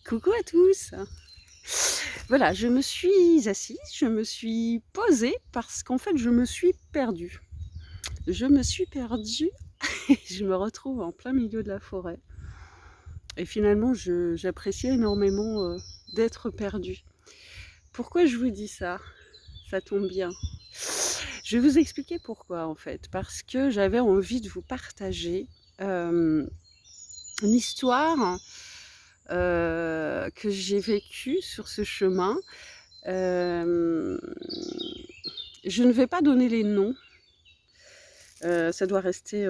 Coucou à tous! Voilà, je me suis assise, je me suis posée parce qu'en fait, je me suis perdue. Je me suis perdue et je me retrouve en plein milieu de la forêt et finalement, j'appréciais énormément, d'être perdue. Pourquoi je vous dis ça? Ça tombe bien. Je vais vous expliquer pourquoi, en fait. Parce que j'avais envie de vous partager, une histoire, que j'ai vécue sur ce chemin. Hem, je ne vais pas donner les noms, ça doit rester,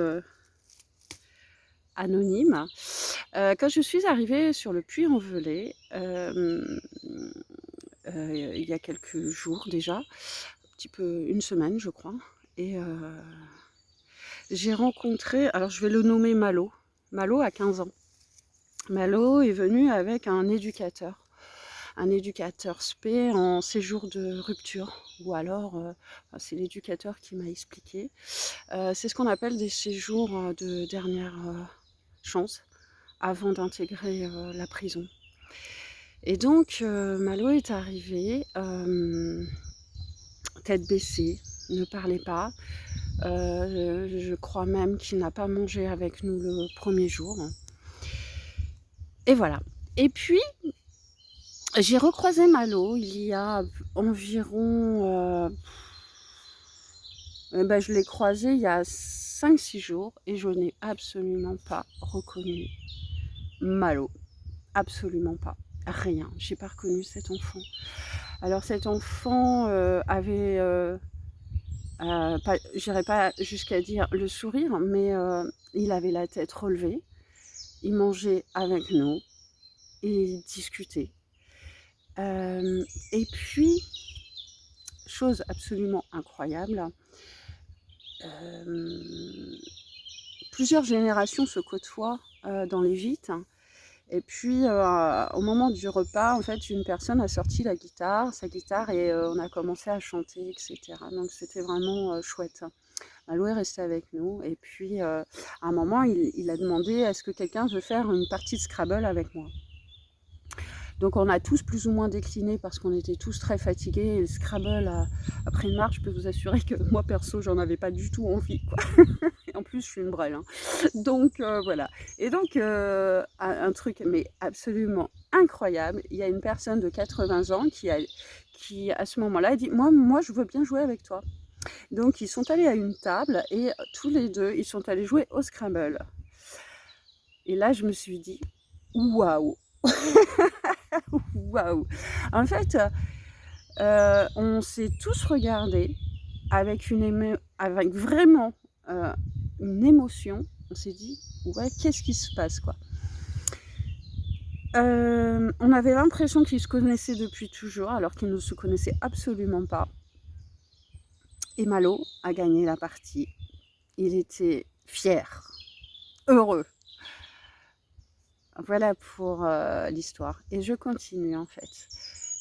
anonyme. Quand je suis arrivée sur le Puy-en-Velay, il y a quelques jours déjà, un petit peu une semaine je crois et j'ai rencontré, alors je vais le nommer Malo. Malo a 15 ans. Malo est venu avec un éducateur spé en séjour de rupture ou alors, enfin, c'est l'éducateur qui m'a expliqué. C'est ce qu'on appelle des séjours, de dernière, chance avant d'intégrer, la prison. Et donc, Malo est arrivé, tête baissée, ne parlait pas. Je crois même qu'il n'a pas mangé avec nous le premier jour. Et voilà. Et puis, j'ai recroisé Malo il y a environ, je l'ai croisé il y a 5-6 jours et je n'ai absolument pas reconnu Malo. Absolument pas. Rien. J'ai pas reconnu cet enfant. Alors cet enfant, avait, pas, j'irai pas jusqu'à dire le sourire, mais, il avait la tête relevée, il mangeait avec nous et il discutait. Et puis, chose absolument incroyable, hem, plusieurs générations se côtoient, dans les gîtes. Et puis, au moment du repas, en fait, une personne a sorti sa guitare et on a commencé à chanter et cetera. Donc c'était vraiment, chouette. Malo est resté avec nous et puis, à un moment, il a demandé: «Est-ce que quelqu'un veut faire une partie de Scrabble avec moi?» Donc on a tous plus ou moins décliné parce qu'on était tous très fatigués et le Scrabble, après une marche, je peux vous assurer que moi perso, j'en avais pas du tout envie, quoi. Et en plus, je suis une brêle, hein. Donc voilà. Et donc un truc mais absolument incroyable, il y a une personne de 80 ans qui à ce moment-là a dit: «Moi je veux bien jouer avec toi». Donc ils sont allés à une table et tous les 2 ils sont allés jouer au Scrabble. Et là je me suis dit: «Waouh!» Waouh! En fait, on s'est tous regardés avec vraiment, une émotion. On s'est dit: «Ouais, qu'est-ce qui se passe, quoi?» On avait l'impression qu'ils se connaissaient depuis toujours, alors qu'ils ne se connaissaient absolument pas. Et Malo a gagné la partie. Il était fier, heureux. Voilà pour, l'histoire et je continue, en fait.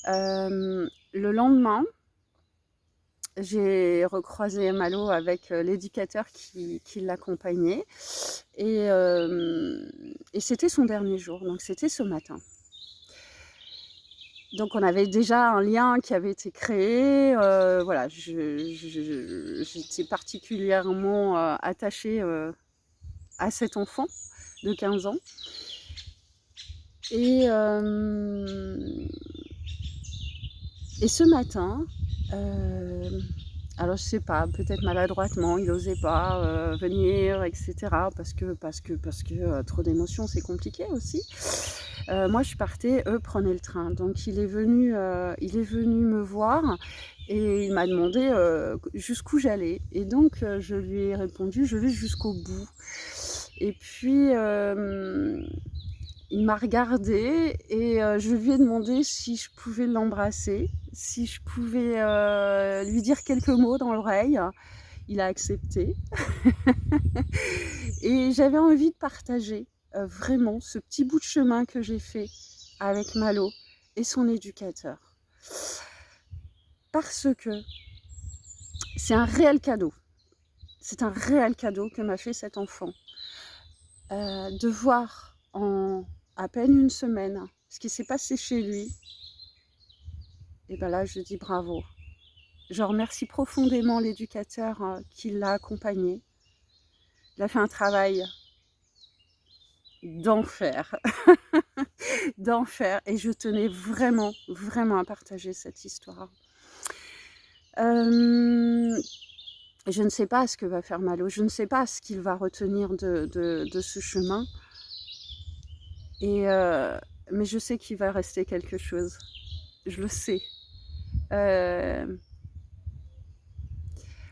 Le lendemain, j'ai recroisé Malo avec, l'éducateur qui l'accompagnait et c'était son dernier jour, donc c'était ce matin. Donc on avait déjà un lien qui avait été créé, voilà, j'étais particulièrement, attachée, à cet enfant de 15 ans et ce matin, alors je sais pas, peut-être maladroitement, il osait pas, venir et cetera parce que, trop d'émotions, c'est compliqué aussi. Moi je partais, eux prenaient le train. Donc il est venu me voir et il m'a demandé, jusqu'où j'allais et donc je lui ai répondu: «Je vais jusqu'au bout» et puis, il m'a regardée et je lui ai demandé si je pouvais l'embrasser, si je pouvais, lui dire quelques mots dans l'oreille. Il a accepté et j'avais envie de partager, vraiment ce petit bout de chemin que j'ai fait avec Malo et son éducateur. Parce que c'est un réel cadeau. C'est un réel cadeau que m'a fait cet enfant. De voir en à peine une semaine ce qui s'est passé chez lui, et ben là, je dis bravo. Je remercie profondément l'éducateur qui l'a accompagné. Il a fait un travail d'enfer, d'enfer, et je tenais vraiment, vraiment à partager cette histoire. Je ne sais pas ce que va faire Malo, je ne sais pas ce qu'il va retenir de ce chemin, mais je sais qu'il va rester quelque chose, je le sais.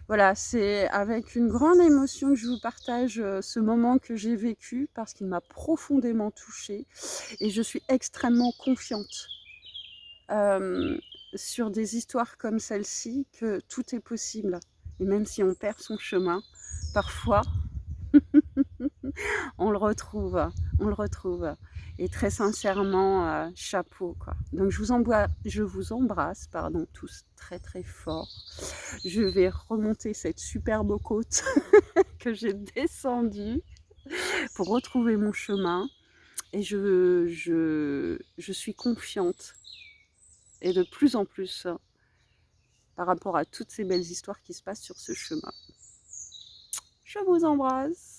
Voilà, c'est avec une grande émotion que je vous partage ce moment que j'ai vécu, parce qu'il m'a profondément touchée, et je suis extrêmement confiante sur des histoires comme celle-ci, que tout est possible. Et même si on perd son chemin, parfois, on le retrouve, on le retrouve. Et très sincèrement, chapeau, quoi. Donc je vous embrasse, pardon, tous très très fort. Je vais remonter cette superbe côte que j'ai descendue pour retrouver mon chemin. Et je suis confiante, et de plus en plus, par rapport à toutes ces belles histoires qui se passent sur ce chemin. Je vous embrasse.